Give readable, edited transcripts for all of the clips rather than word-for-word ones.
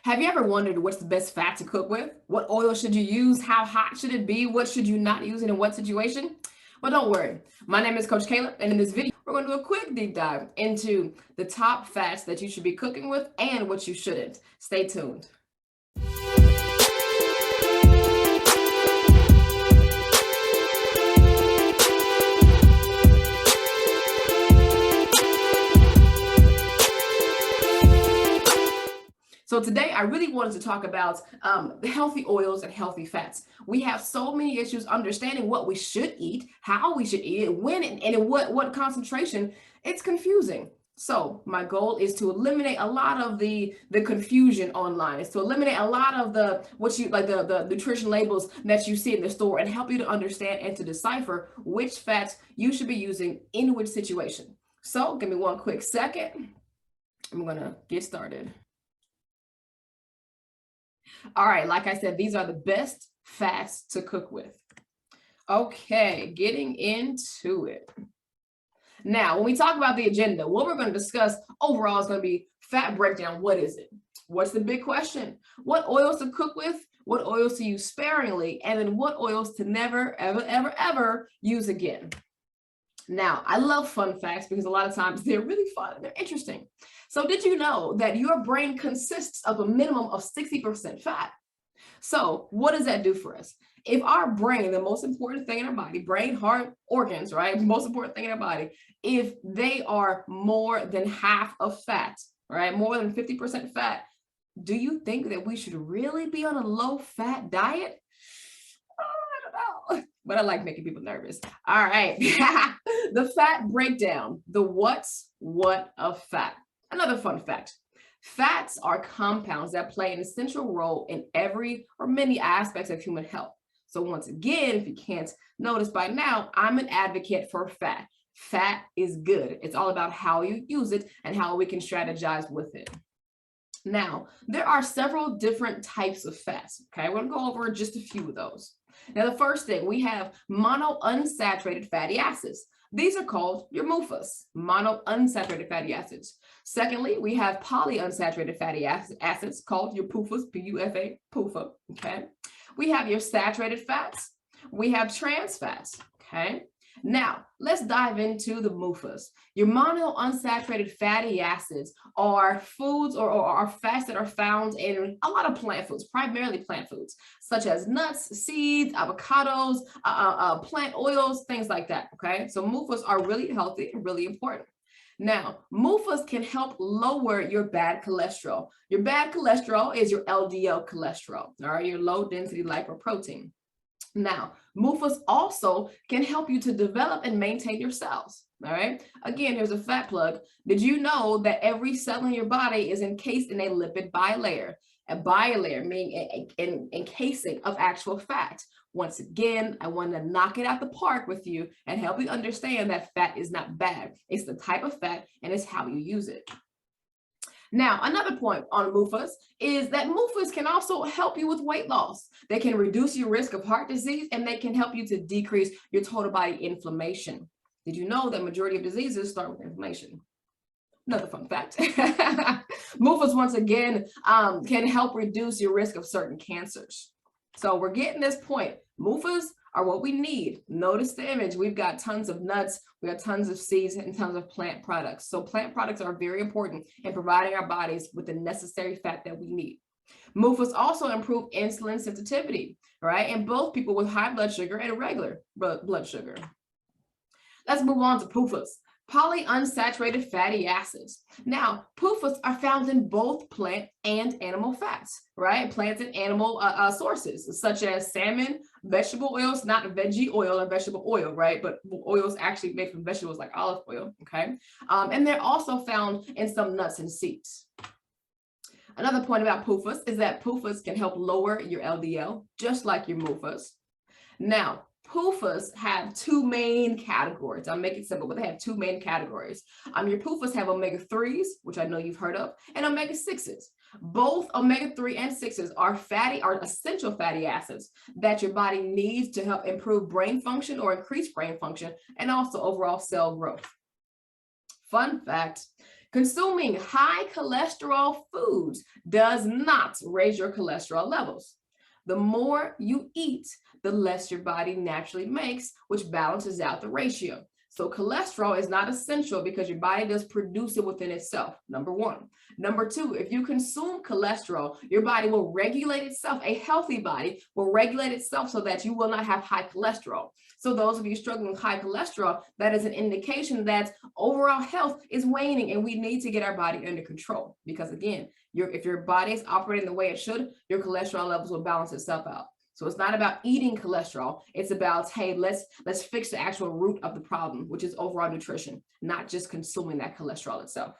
Have you ever wondered what's the best fat to cook with? What oil should you use? How hot should it be? What should you not use and in what situation? Well, don't worry. My name is Coach Cailah, and in this video, we're going to do a quick deep dive into the top fats that you should be cooking with and what you shouldn't. Stay tuned. So today I really wanted to talk about the healthy oils and healthy fats. We have so many issues understanding what we should eat, how we should eat it, when and in what concentration. It's confusing. So my goal is to eliminate a lot of the confusion online. It's to eliminate a lot of the nutrition labels that you see in the store and help you to understand and to decipher which fats you should be using in which situation. So give me one quick second. I'm gonna get started. All right, like I said, these are the best fats to cook with. Okay, getting into it. Now, when we talk about the agenda, what we're going to discuss overall is going to be fat breakdown. What is it? What's the big question? What oils to cook with? What oils to use sparingly? And then what oils to never, ever, ever, ever use again? Now, I love fun facts because a lot of times they're really fun and they're interesting. So did you know that your brain consists of a minimum of 60% fat? So what does that do for us? If our brain, the most important thing in our body, brain, heart, organs, right? Most important thing in our body, if they are more than half of fat, right? More than 50% fat, do you think that we should really be on a low fat diet? But I like making people nervous. All right. The fat breakdown, the what's what of fat. Another fun fact. Fats are compounds that play an essential role in every or many aspects of human health. So once again, if you can't notice by now, I'm an advocate for fat. Fat is good. It's all about how you use it and how we can strategize with it. Now, there are several different types of fats. Okay, we're going to go over just a few of those. Now, the first thing, we have monounsaturated fatty acids. These are called your MUFAs, monounsaturated fatty acids. Secondly, we have polyunsaturated fatty acids called your PUFAs, P-U-F-A, PUFA, okay? We have your saturated fats. We have trans fats, okay? Now, let's dive into the MUFAs. Your monounsaturated fatty acids are foods or are fats that are found in a lot of plant foods, primarily plant foods, such as nuts, seeds, avocados, plant oils, things like that, okay? So MUFAs are really healthy and really important. Now, MUFAs can help lower your bad cholesterol. Your bad cholesterol is your LDL cholesterol, all right, your low density lipoprotein. Now, MUFAs also can help you to develop and maintain your cells. All right. Again, here's a fat plug. Did you know that every cell in your body is encased in a lipid bilayer? A bilayer meaning an encasing of actual fat. Once again, I want to knock it out the park with you and help you understand that fat is not bad. It's the type of fat and it's how you use it. Now, another point on MUFAs is that MUFAs can also help you with weight loss. They can reduce your risk of heart disease and they can help you to decrease your total body inflammation. Did you know that majority of diseases start with inflammation? Another fun fact. MUFAs, once again, can help reduce your risk of certain cancers. So we're getting this point. MUFAs are what we need. Notice the image. We've got tons of nuts, we have tons of seeds and tons of plant products. So plant products are very important in providing our bodies with the necessary fat that we need. MUFAs also improve insulin sensitivity, right? In both people with high blood sugar and regular blood sugar. Let's move on to PUFAs. Polyunsaturated fatty acids. Now, PUFAs are found in both plant and animal fats, right? Plant and animal sources, such as salmon, vegetable oils, not veggie oil or vegetable oil, right? But oils actually made from vegetables like olive oil, okay? And they're also found in some nuts and seeds. Another point about PUFAs is that PUFAs can help lower your LDL, just like your MUFAs. Now, PUFAs have two main categories. I'll make it simple, but they have two main categories. Your PUFAs have omega-3s, which I know you've heard of, and omega-6s. Both omega-3 and 6s are essential fatty acids that your body needs to help improve brain function or increase brain function and also overall cell growth. Fun fact, Consuming high cholesterol foods does not raise your cholesterol levels. The more you eat, the less your body naturally makes, which balances out the ratio. So cholesterol is not essential because your body does produce it within itself, number one. Number two, if you consume cholesterol, your body will regulate itself. A healthy body will regulate itself so that you will not have high cholesterol. So those of you struggling with high cholesterol, that is an indication that overall health is waning, and we need to get our body under control. Because again, if your body is operating the way it should, your cholesterol levels will balance itself out. So it's not about eating cholesterol. It's about, hey, let's fix the actual root of the problem, which is overall nutrition, not just consuming that cholesterol itself.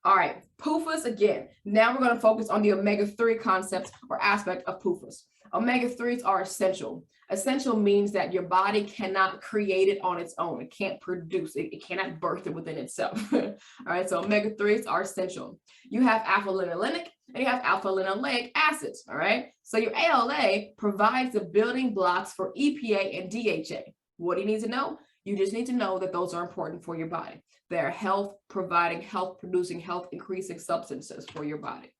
All right, PUFAs again. Now we're going to focus on the omega-3 concept or aspect of PUFAs. Omega-3s are essential. Essential means that your body cannot create it on its own. It can't produce it. It cannot birth it within itself. All right, so omega-3s are essential. You have alpha-linolenic and you have alpha-linoleic acids. All right, so your ALA provides the building blocks for EPA and DHA. What do you need to know? You just need to know that those are important for your body. They're health providing, health producing, health increasing substances for your body.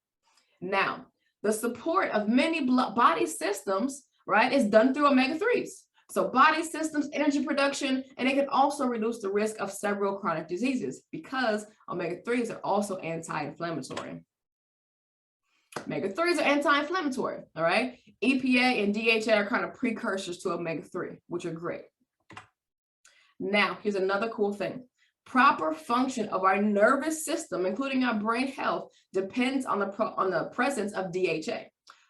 Now, the support of many body systems, right, is done through omega-3s. So body systems, energy production, and it can also reduce the risk of several chronic diseases because omega-3s are also anti-inflammatory. Omega-3s are anti-inflammatory, all right? EPA and DHA are kind of precursors to omega-3, which are great. Now, here's another cool thing. Proper function of our nervous system, including our brain health, depends on the presence of DHA.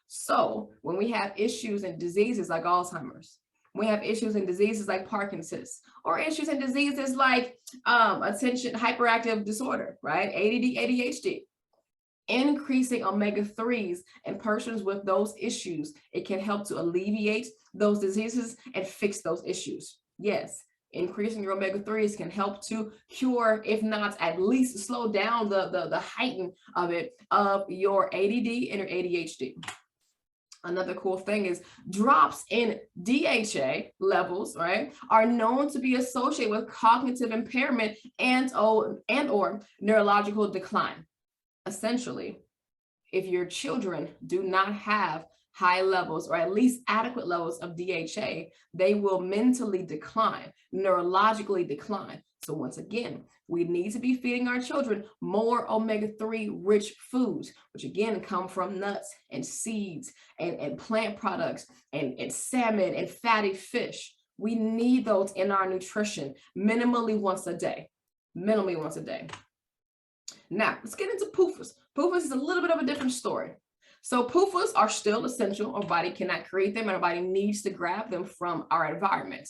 So when we have issues and diseases like Alzheimer's, we have issues and diseases like Parkinson's, or issues and diseases like attention hyperactive disorder, right? ADD, ADHD. Increasing omega-3s in persons with those issues, it can help to alleviate those diseases and fix those issues. Yes. Increasing your omega-3s can help to cure, if not at least slow down the heighten of it, of your ADD and your ADHD. Another cool thing is drops in DHA levels, right, are known to be associated with cognitive impairment and or neurological decline. Essentially, if your children do not have high levels or at least adequate levels of DHA, they will mentally decline, neurologically decline. So once again, we need to be feeding our children more omega-3 rich foods, which again come from nuts and seeds and plant products and salmon and fatty fish. We need those in our nutrition minimally once a day, minimally once a day. Now, let's get into PUFAs. PUFAs is a little bit of a different story. So PUFAs are still essential. Our body cannot create them, and our body needs to grab them from our environment.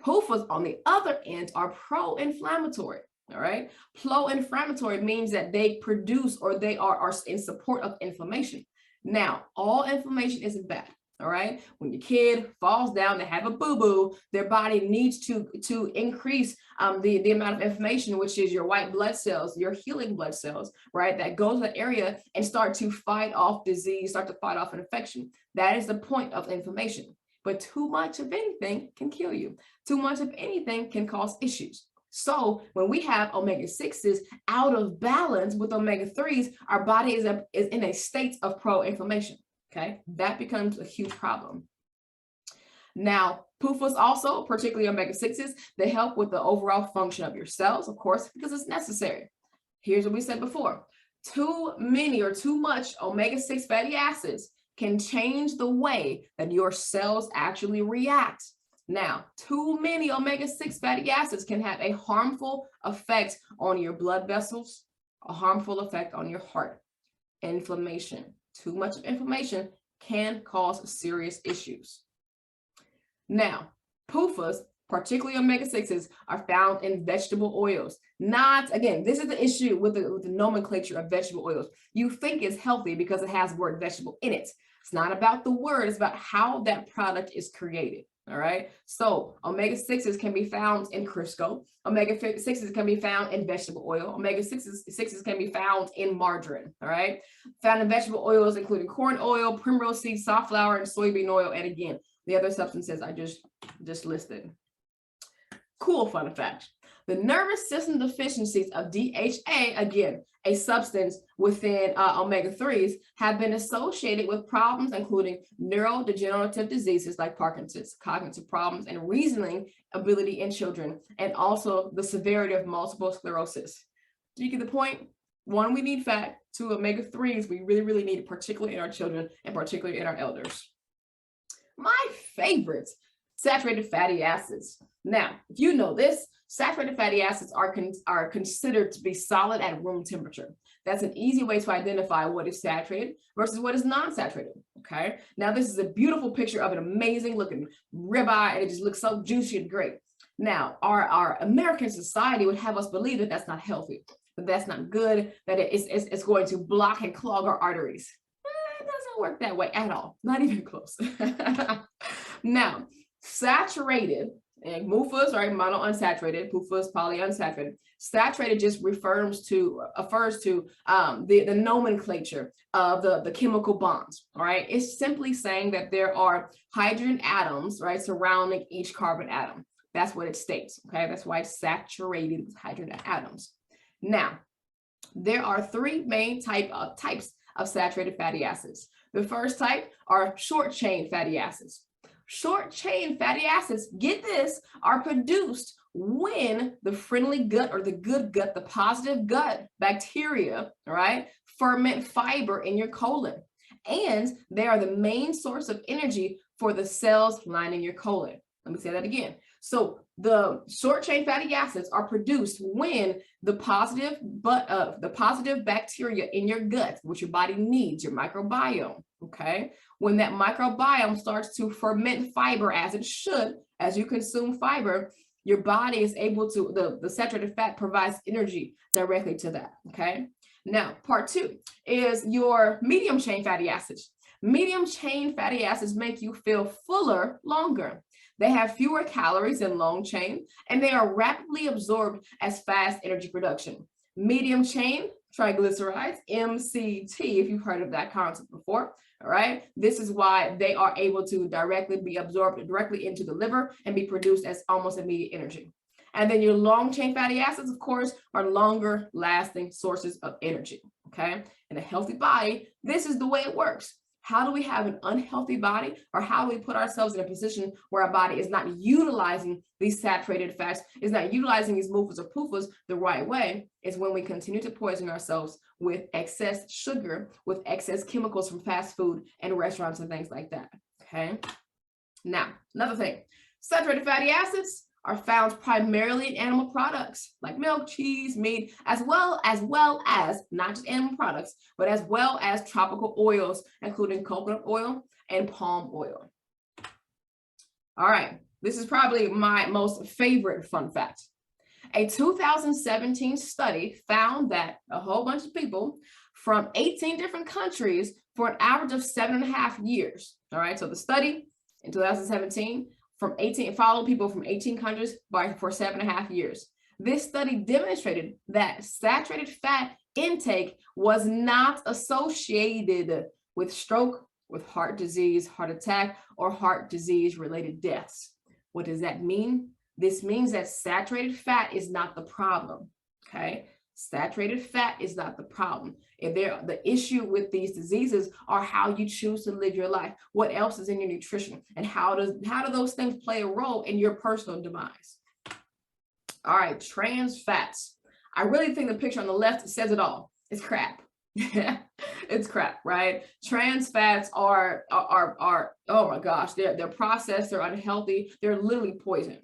PUFAs, on the other end, are pro-inflammatory. All right. Pro-inflammatory means that they produce or they are in support of inflammation. Now, all inflammation isn't bad. All right. When your kid falls down, they have a boo-boo, their body needs to increase the amount of inflammation, which is your white blood cells, your healing blood cells, right, that go to the area and start to fight off disease, start to fight off an infection. That is the point of inflammation. But too much of anything can kill you. Too much of anything can cause issues. So when we have omega-6s out of balance with omega-3s, our body is in a state of pro-inflammation. Okay, that becomes a huge problem. Now, PUFAs also, particularly omega-6s, they help with the overall function of your cells, of course, because it's necessary. Here's what we said before. Too many or too much omega-6 fatty acids can change the way that your cells actually react. Now, too many omega-6 fatty acids can have a harmful effect on your blood vessels, a harmful effect on your heart, inflammation. Too much inflammation can cause serious issues. Now, PUFAs, particularly omega-6s, are found in vegetable oils. Not, again, this is the issue with the nomenclature of vegetable oils. You think it's healthy because it has the word vegetable in it. It's not about the word, it's about how that product is created. All right. So omega-6s can be found in Crisco. Omega-6s can be found in vegetable oil. Omega-6s can be found in margarine. All right. Found in vegetable oils, including corn oil, primrose seed, safflower, and soybean oil. And again, the other substances I just listed. Cool fun fact. The nervous system deficiencies of DHA, again, a substance within omega-3s, have been associated with problems including neurodegenerative diseases like Parkinson's, cognitive problems, and reasoning ability in children, and also the severity of multiple sclerosis. Do you get the point? One, we need fat. Two, omega-3s, we really, really need it, particularly in our children and particularly in our elders. My favorites, saturated fatty acids. Now, if you know this, saturated fatty acids are considered to be solid at room temperature. That's an easy way to identify what is saturated versus what is non-saturated, okay? Now, this is a beautiful picture of an amazing looking ribeye, and it just looks so juicy and great. Now, our American society would have us believe that that's not healthy, that that's not good, that it's going to block and clog our arteries. It doesn't work that way at all, not even close. Now, saturated, and MUFAs, right, monounsaturated, PUFAs, polyunsaturated. Saturated just refers to the nomenclature of the chemical bonds, all right? It's simply saying that there are hydrogen atoms, right, surrounding each carbon atom. That's what it states, okay? That's why it's saturated with hydrogen atoms. Now, there are three main types of saturated fatty acids. The first type are short-chain fatty acids. Short-chain fatty acids, get this, are produced when the friendly gut or the good gut, the positive gut bacteria, all right, ferment fiber in your colon. And they are the main source of energy for the cells lining your colon. Let me say that again. So the short-chain fatty acids are produced when the positive bacteria in your gut, which your body needs, your microbiome, okay? When that microbiome starts to ferment fiber as it should, as you consume fiber, your body is able to, the saturated fat provides energy directly to that, okay? Now, part two is your medium-chain fatty acids. Medium-chain fatty acids make you feel fuller longer. They have fewer calories than long chain, and they are rapidly absorbed as fast energy production. Medium chain triglycerides, MCT, if you've heard of that concept before, all right? This is why they are able to directly be absorbed directly into the liver and be produced as almost immediate energy. And then your long chain fatty acids, of course, are longer lasting sources of energy, okay? In a healthy body, this is the way it works. How do we have an unhealthy body, or how do we put ourselves in a position where our body is not utilizing these saturated fats, is not utilizing these MUFAs or PUFAs the right way? Is when we continue to poison ourselves with excess sugar, with excess chemicals from fast food and restaurants and things like that, okay? Now, another thing, saturated fatty acids are found primarily in animal products like milk, cheese, meat, as well as not just animal products, but as well as tropical oils, including coconut oil and palm oil. All right, this is probably my most favorite fun fact. A 2017 study found that a whole bunch of people from 18 different countries for an average of 7.5 years. All right, so the study in 2017 followed people from 18 countries for 7.5 years. This study demonstrated that saturated fat intake was not associated with stroke, with heart disease, heart attack, or heart disease related deaths. What does that mean? This means that saturated fat is not the problem, okay? Saturated fat is not the problem. The issue with these diseases are how you choose to live your life, what else is in your nutrition, and how do those things play a role in your personal demise. All right, trans fats. I really think the picture on the left says it all. It's crap. It's crap, right? Trans fats are oh my gosh, they're processed, they're unhealthy, they're literally poison.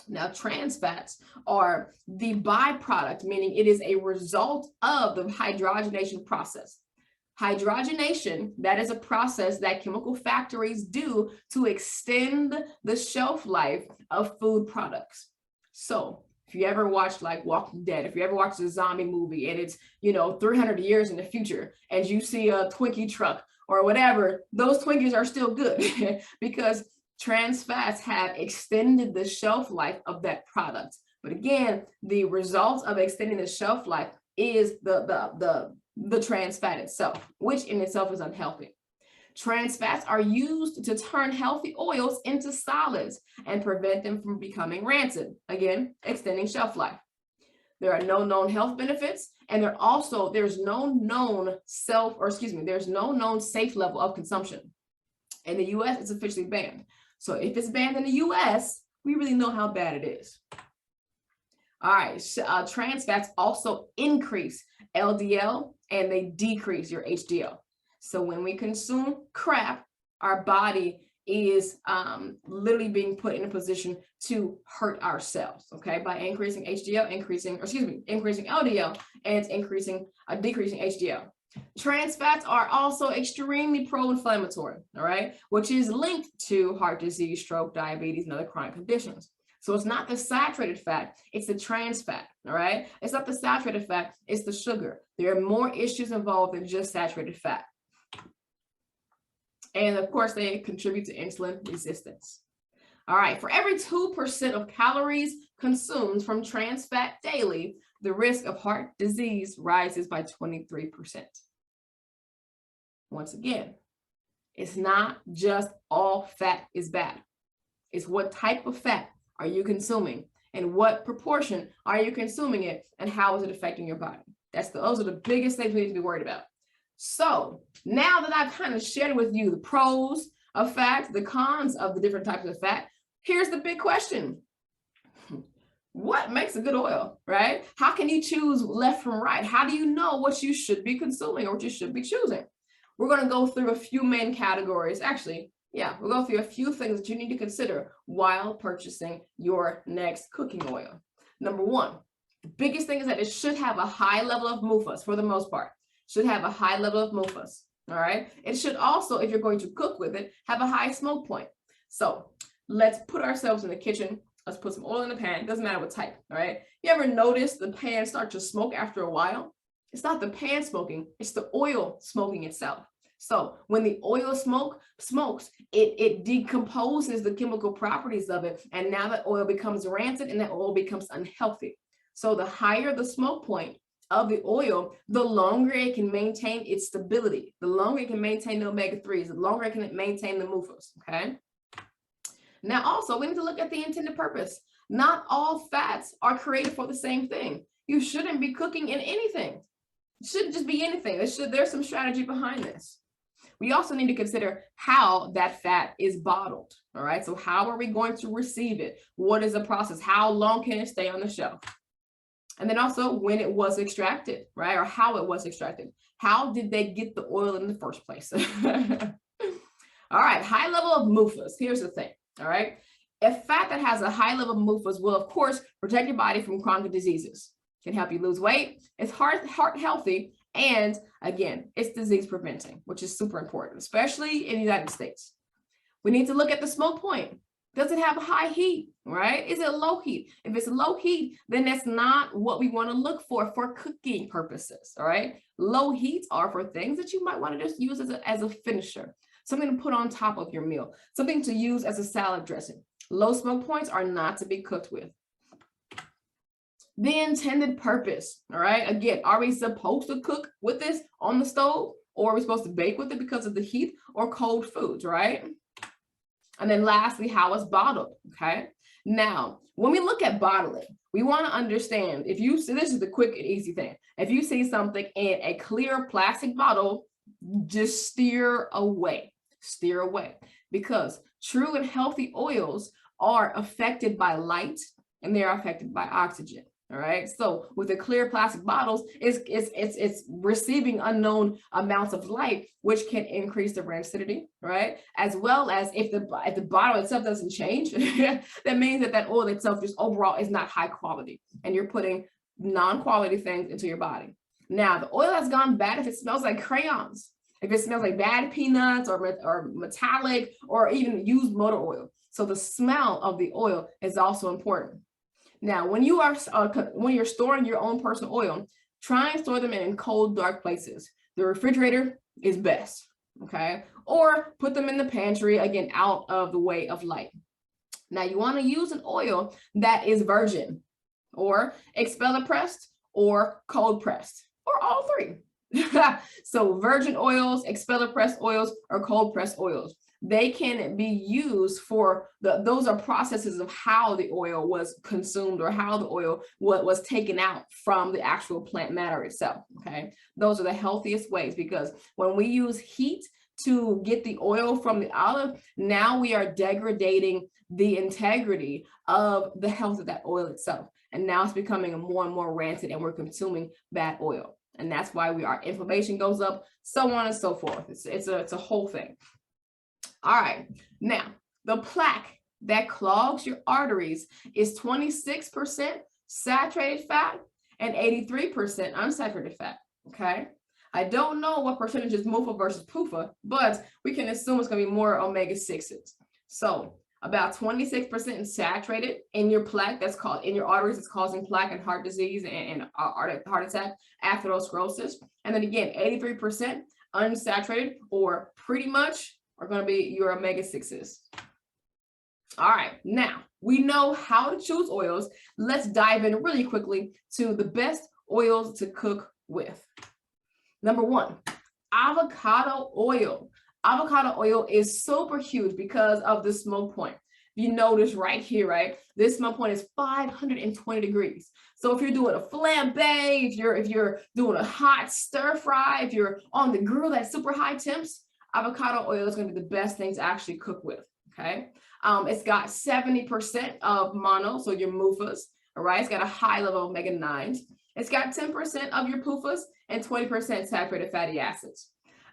Now, trans fats are the byproduct, meaning it is a result of the hydrogenation process. Hydrogenation, that is a process that chemical factories do to extend the shelf life of food products. So if you ever watched like Walking Dead, if you ever watched a zombie movie and it's, 300 years in the future and you see a Twinkie truck or whatever, those Twinkies are still good because trans fats have extended the shelf life of that product. But again, the result of extending the shelf life is the trans fat itself, which in itself is unhealthy. Trans fats are used to turn healthy oils into solids and prevent them from becoming rancid, again, extending shelf life. There are no known health benefits, and there's no known safe level of consumption. In the US, it's officially banned. So if it's banned in the US, we really know how bad it is. All right, trans fats also increase LDL and they decrease your HDL. So when we consume crap, our body is literally being put in a position to hurt ourselves, okay, by increasing HDL, increasing LDL, and decreasing HDL. Trans fats are also extremely pro-inflammatory, all right, which is linked to heart disease, stroke, diabetes, and other chronic conditions. So it's not the saturated fat, it's the trans fat, all right? It's not the saturated fat, it's the sugar. There are more issues involved than just saturated fat. And of course, they contribute to insulin resistance. All right, for every 2% of calories consumed from trans fat daily, the risk of heart disease rises by 23%. Once again, it's not just all fat is bad. It's what type of fat are you consuming and what proportion are you consuming it and how is it affecting your body? Those are the biggest things we need to be worried about. So now that I've kind of shared with you the pros of fat, the cons of the different types of fat, here's the big question. What makes a good oil, right? How can you choose left from right? How do you know what you should be consuming or what you should be choosing? We're going to go through a few main categories. Actually, yeah, we'll go through a few things that you need to consider while purchasing your next cooking oil. Number one, the biggest thing is that it should have a high level of MUFAs for the most part. Should have a high level of MUFAs, all right? It should also, if you're going to cook with it, have a high smoke point. So let's put ourselves in the kitchen. Let's put some oil in the pan. Doesn't matter what type, all right? You ever notice the pan start to smoke after a while? It's not the pan smoking, it's the oil smoking itself. So when the oil smokes, it decomposes the chemical properties of it. And now that oil becomes rancid and that oil becomes unhealthy. So the higher the smoke point of the oil, the longer it can maintain its stability, the longer it can maintain the omega-3s, the longer it can maintain the MUFAs, okay? Now also, we need to look at the intended purpose. Not all fats are created for the same thing. You shouldn't be cooking in anything. It shouldn't just be anything. There's some strategy behind this. We also need to consider how that fat is bottled, all right? So how are we going to receive it? What is the process? How long can it stay on the shelf? And then also when it was extracted, right? Or how it was extracted. How did they get the oil in the first place? All right, high level of MUFAs. Here's the thing, all right? A fat that has a high level of MUFAs will, of course, protect your body from chronic diseases. Can help you lose weight. It's heart healthy. And again, it's disease preventing, which is super important, especially in the United States. We need to look at the smoke point. Does it have high heat, right? Is it low heat? If it's low heat, then that's not what we want to look for cooking purposes, all right? Low heats are for things that you might want to just use as a finisher, something to put on top of your meal, something to use as a salad dressing. Low smoke points are not to be cooked with. The intended purpose, all right? Again, are we supposed to cook with this on the stove, or are we supposed to bake with it because of the heat, or cold foods, right? And then lastly, how it's bottled, okay? Now, when we look at bottling, we want to understand, if you see, this is the quick and easy thing. If you see something in a clear plastic bottle, just steer away, because true and healthy oils are affected by light and they're affected by oxygen. All right. So with the clear plastic bottles, it's receiving unknown amounts of light, which can increase the rancidity, right? As well as if the bottle itself doesn't change, that means that oil itself just overall is not high quality, and you're putting non-quality things into your body. Now, the oil has gone bad if it smells like crayons, if it smells like bad peanuts or metallic or even used motor oil. So the smell of the oil is also important. Now, when you're storing your own personal oil, try and store them in cold, dark places. The refrigerator is best, okay? Or put them in the pantry, again, out of the way of light. Now, you want to use an oil that is virgin or expeller pressed or cold pressed, or all three. So virgin oils, expeller pressed oils, or cold pressed oils, they can be used for those are processes of how the oil was consumed or how the oil was taken out from the actual plant matter itself. Okay, those are the healthiest ways, because when we use heat to get the oil from the olive, now we are degrading the integrity of the health of that oil itself. And now it's becoming more and more rancid, and we're consuming bad oil. And that's why our inflammation goes up, so on and so forth. It's a whole thing. All right, now the plaque that clogs your arteries is 26% saturated fat and 83% unsaturated fat. Okay, I don't know what percentage is MUFA versus PUFA, but we can assume it's going to be more omega-6s. So about 26% saturated in your plaque, that's called in your arteries, it's causing plaque and heart disease and heart attack, atherosclerosis. And then again, 83% unsaturated, or pretty much, are going to be your omega-6s. All right, now we know how to choose oils. Let's dive in really quickly to the best oils to cook with. Number one, avocado oil. Avocado oil is super huge because of the smoke point. You notice right here, right? This smoke point is 520 degrees. So if you're doing a flambe, if you're doing a hot stir fry, if you're on the grill at super high temps, avocado oil is going to be the best thing to actually cook with. Okay, it's got 70% of mono, so your MUFAs. All right, it's got a high level of omega-9s. It's got 10% of your PUFAs and 20% saturated fatty acids.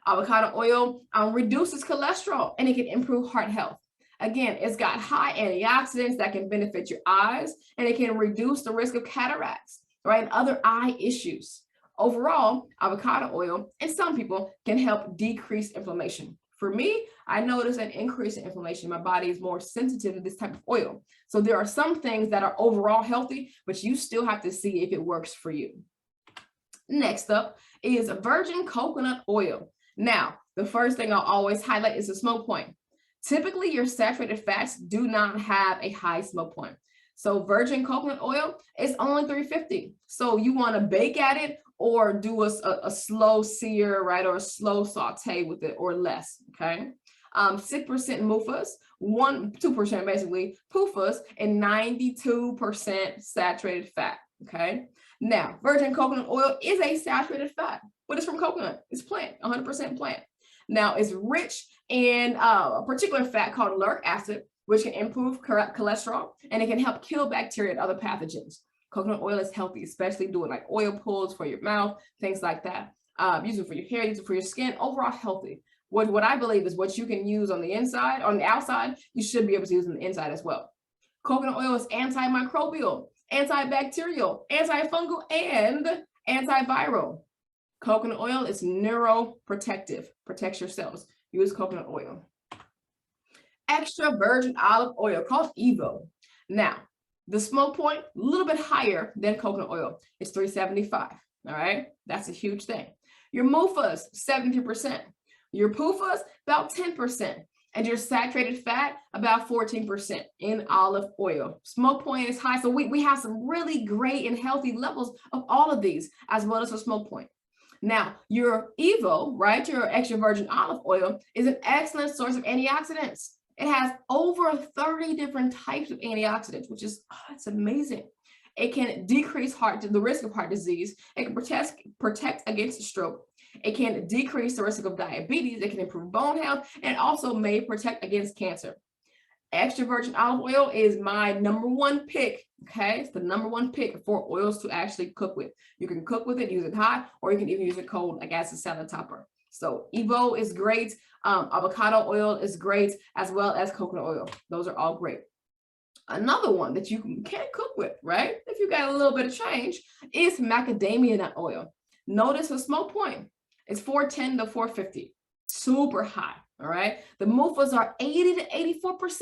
Avocado oil reduces cholesterol, and it can improve heart health. Again, it's got high antioxidants that can benefit your eyes, and it can reduce the risk of cataracts, right, and other eye issues. Overall, avocado oil in some people can help decrease inflammation. For me, I notice an increase in inflammation. My body is more sensitive to this type of oil. So there are some things that are overall healthy, but you still have to see if it works for you. Next up is virgin coconut oil. Now, the first thing I'll always highlight is the smoke point. Typically, your saturated fats do not have a high smoke point. So virgin coconut oil is only 350. So you want to bake at it or do a slow sear, right, or a slow saute with it, or less, okay? 6% MUFAs, 2% basically PUFAs, and 92% saturated fat, okay? Now, virgin coconut oil is a saturated fat, but it's from coconut. It's plant, 100% plant. Now, it's rich in a particular fat called lauric acid, which can improve cholesterol, and it can help kill bacteria and other pathogens. Coconut oil is healthy, especially doing like oil pulls for your mouth, things like that. Use it for your hair, use it for your skin, overall healthy. What I believe is what you can use on the inside, on the outside, you should be able to use on the inside as well. Coconut oil is antimicrobial, antibacterial, antifungal, and antiviral. Coconut oil is neuroprotective, protects your cells. Use coconut oil. Extra virgin olive oil, called Evo. Now, the smoke point, a little bit higher than coconut oil. It's 375, all right? That's a huge thing. Your MUFAs, 70%. Your PUFAs, about 10%. And your saturated fat, about 14% in olive oil. Smoke point is high, so we have some really great and healthy levels of all of these, as well as a smoke point. Now, your Evo, right, your extra virgin olive oil, is an excellent source of antioxidants. It has over 30 different types of antioxidants, which is, it's amazing. It can decrease the risk of heart disease. It can protect against stroke. It can decrease the risk of diabetes. It can improve bone health, and also may protect against cancer. Extra virgin olive oil is my number one pick. Okay, it's the number one pick for oils to actually cook with. You can cook with it, use it hot, or you can even use it cold, like as a salad topper. So Evo is great. Avocado oil is great, as well as coconut oil. Those are all great. Another one that you can cook with, right, if you got a little bit of change, is macadamia nut oil. Notice the smoke point. It's 410 to 450. Super high, all right? The MUFAs are 80 to 84%,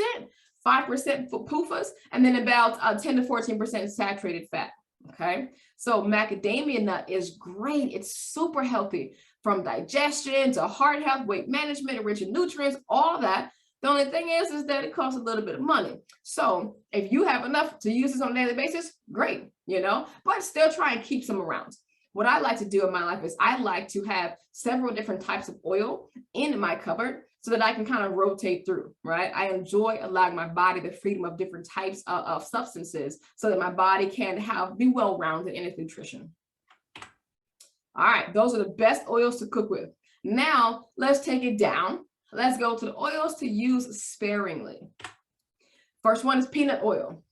5% for PUFAs, and then about 10 to 14% saturated fat, okay? So macadamia nut is great. It's super healthy, from digestion to heart health, weight management, rich in nutrients, all that. The only thing is that it costs a little bit of money. So if you have enough to use this on a daily basis, great, but still try and keep some around. What I like to do in my life is I like to have several different types of oil in my cupboard so that I can kind of rotate through, right? I enjoy allowing my body the freedom of different types of substances so that my body can be well-rounded in its nutrition. All right, those are the best oils to cook with. Now, let's take it down. Let's go to the oils to use sparingly. First one is peanut oil.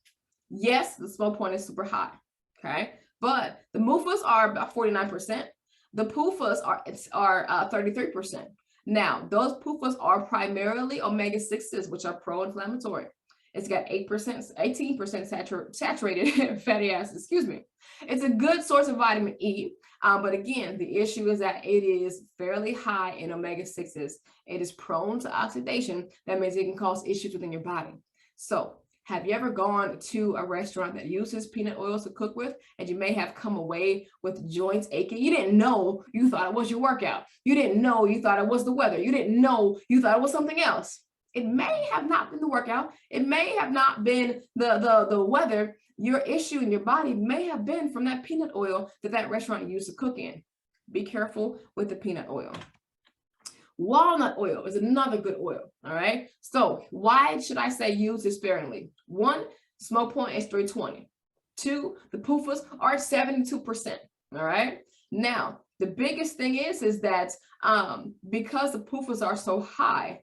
Yes, the smoke point is super high, okay? But the MUFAs are about 49%. The PUFAs are 33%. Now, those PUFAs are primarily omega-6s, which are pro-inflammatory. It's got 18% saturated fatty acids, excuse me. It's a good source of vitamin E, but again, the issue is that it is fairly high in omega-6s. It is prone to oxidation. That means it can cause issues within your body. So, have you ever gone to a restaurant that uses peanut oils to cook with, and you may have come away with joints aching? You didn't know, you thought it was your workout. You didn't know, you thought it was the weather. You didn't know, you thought it was something else. It may have not been the workout. It may have not been the weather. Your issue in your body may have been from that peanut oil that restaurant used to cook in. Be careful with the peanut oil. Walnut oil is another good oil, all right? So why should I say use it sparingly? 1, smoke point is 320. 2, the PUFAs are 72%, all right? Now, the biggest thing is that because the PUFAs are so high,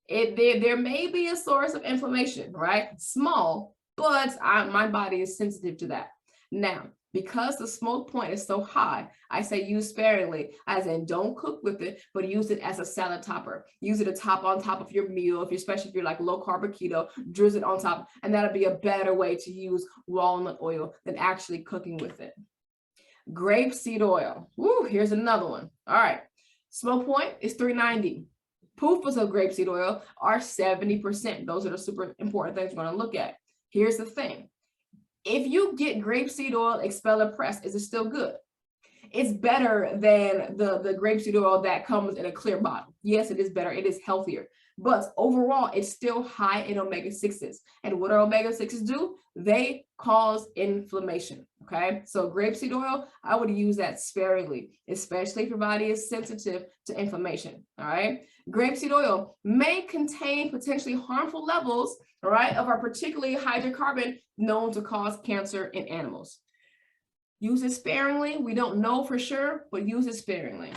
there may be a source of inflammation, right? Small, but my body is sensitive to that. Now, because the smoke point is so high, I say use sparingly, as in don't cook with it, but use it as a salad topper. Use it on top of your meal, especially if you're like low carb or keto, drizzle it on top, and that'll be a better way to use walnut oil than actually cooking with it. Grapeseed oil. Woo, here's another one. All right, smoke point is 390. PUFAs of grapeseed oil are 70%. Those are the super important things we're going to look at. Here's the thing. If you get grapeseed oil expeller pressed, is it still good? It's better than the grapeseed oil that comes in a clear bottle. Yes, it is better. It is healthier. But overall, it's still high in omega-6s. And what do omega-6s do? They cause inflammation, okay? So grapeseed oil, I would use that sparingly, especially if your body is sensitive to inflammation, all right? Grapeseed oil may contain potentially harmful levels, all right, of a particularly hydrocarbon known to cause cancer in animals. Use it sparingly. We don't know for sure, but use it sparingly.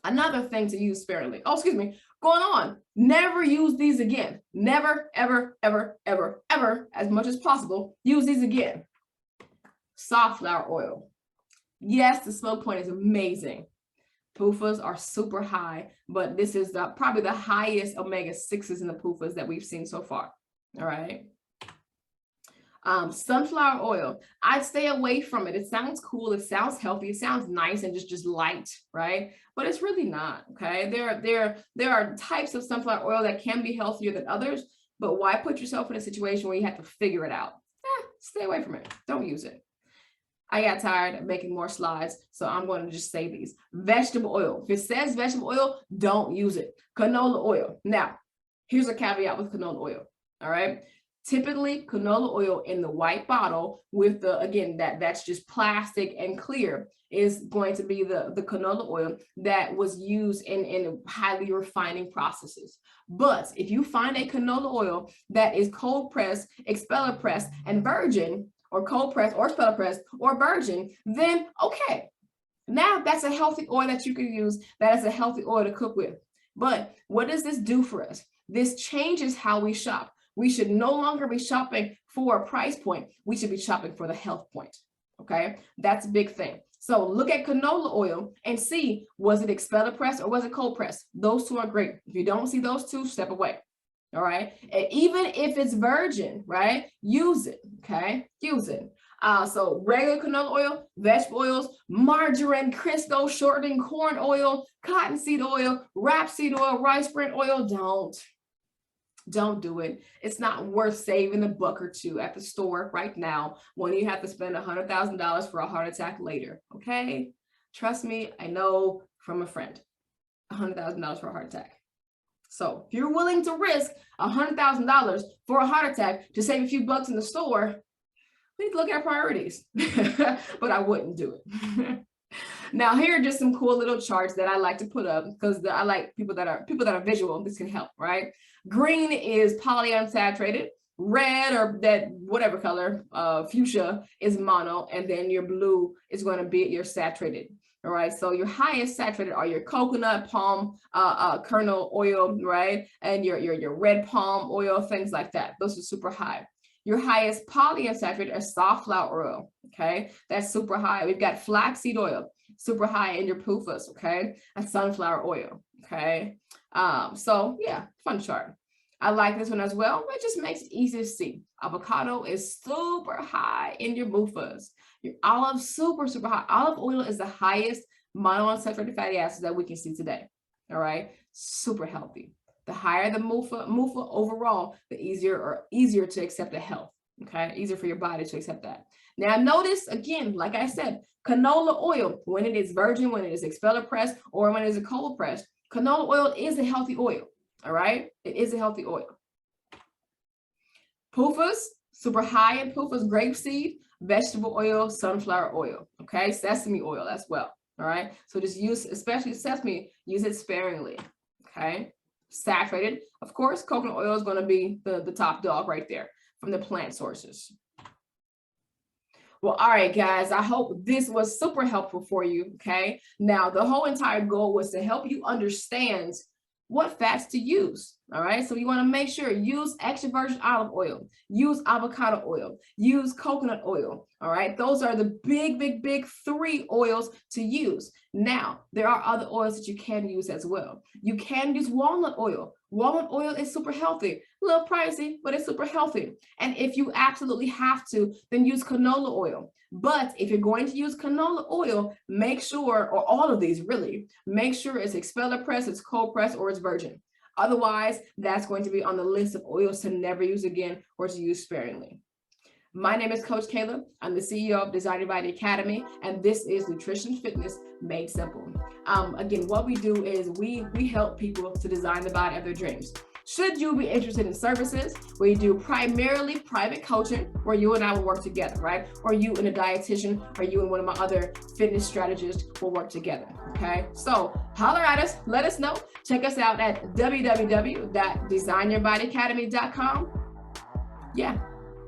Another thing to use sparingly. Oh, excuse me. Going on. Never use these again. Never, ever, ever, ever, ever, as much as possible, use these again. Safflower oil. Yes, the smoke point is amazing. PUFAs are super high, but this is probably the highest omega-6s in the PUFAs that we've seen so far. All right. Sunflower oil, I'd stay away from it. It sounds cool. It sounds healthy. It sounds nice and just light, right? But it's really not, okay? There are types of sunflower oil that can be healthier than others, but why put yourself in a situation where you have to figure it out? Stay away from it. Don't use it. I got tired of making more slides, so I'm going to just say these. Vegetable oil. If it says vegetable oil, don't use it. Canola oil. Now, here's a caveat with canola oil, all right? Typically, canola oil in the white bottle with that's just plastic and clear is going to be the canola oil that was used in highly refining processes. But if you find a canola oil that is cold pressed, expeller pressed, and virgin, or cold pressed or expeller pressed or virgin, then okay. Now that's a healthy oil that you can use. That is a healthy oil to cook with. But what does this do for us? This changes how we shop. We should no longer be shopping for a price point. We should be shopping for the health point, okay? That's a big thing. So look at canola oil and see, was it expeller pressed or was it cold pressed? Those two are great. If you don't see those two, step away, all right? And even if it's virgin, right, use it, okay? Use it. So regular canola oil, vegetable oils, margarine, Crisco, shortening, corn oil, cottonseed oil, rapeseed oil, rice bran oil, don't do it. It's not worth saving $1 or $2 at the store right now when you have to spend $100,000 for a heart attack later. Okay? Trust me, I know from a friend. $100,000 for a heart attack. So if you're willing to risk $100,000 for a heart attack to save a few bucks in the store, we need to look at our priorities. But I wouldn't do it. Now, here are just some cool little charts that I like to put up because I like people that are visual. This can help, right? Green is polyunsaturated. Red, or that whatever color, fuchsia, is mono, and then your blue is going to be your saturated. All right, so your highest saturated are your coconut, palm kernel oil, right, and your red palm oil, things like that. Those are super high. Your highest polyunsaturated are soft flower oil. Okay, that's super high. We've got flaxseed oil, super high in your PUFAs. Okay, and sunflower oil. Okay, so yeah, fun chart. I like this one as well. It just makes it easy to see. Avocado is super high in your MUFAs. Your olive, super, super high. Olive oil is the highest monounsaturated fatty acids that we can see today. All right, super healthy. The higher the MUFA overall, the easier to accept the health. Okay, easier for your body to accept that. Now notice again, like I said, canola oil, when it is virgin, when it is expeller pressed, or when it is a cold pressed, canola oil is a healthy oil. All right, it is a healthy oil. PUFAs, super high in PUFAs, grapeseed, vegetable oil, sunflower oil. Okay, sesame oil as well. All right, so just use, especially sesame, use it sparingly. Okay, saturated, of course, coconut oil is going to be the top dog right there from the plant sources. Well, all right, guys, I hope this was super helpful for you. Okay, now the whole entire goal was to help you understand what fats to use. All right, so you want to make sure use extra virgin olive oil, use avocado oil, use coconut oil. All right, those are the big 3 oils to use. Now there are other oils that you can use as well. You can use walnut oil. Walnut oil is super healthy, a little pricey, but it's super healthy. And if you absolutely have to, then use canola oil. But if you're going to use canola oil, make sure, or all of these really, make sure it's expeller pressed, it's cold pressed, or it's virgin. Otherwise, that's going to be on the list of oils to never use again or to use sparingly. My name is Coach Cailah. I'm the CEO of Design Your Body Academy, and this is Nutrition Fitness Made Simple. Again, what we do is we help people to design the body of their dreams. Should you be interested in services, we do primarily private coaching where you and I will work together, right? Or you and a dietitian, or you and one of my other fitness strategists will work together, okay? So holler at us, let us know. Check us out at www.designyourbodyacademy.com.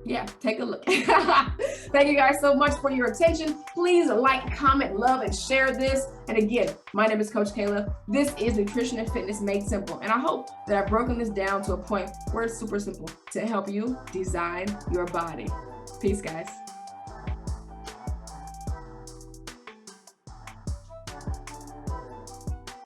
Yeah, take a look. Thank you guys so much for your attention. Please like, comment, love, and share this. And again, my name is Coach Cailah. This is Nutrition and Fitness Made Simple. And I hope that I've broken this down to a point where it's super simple to help you design your body. Peace, guys.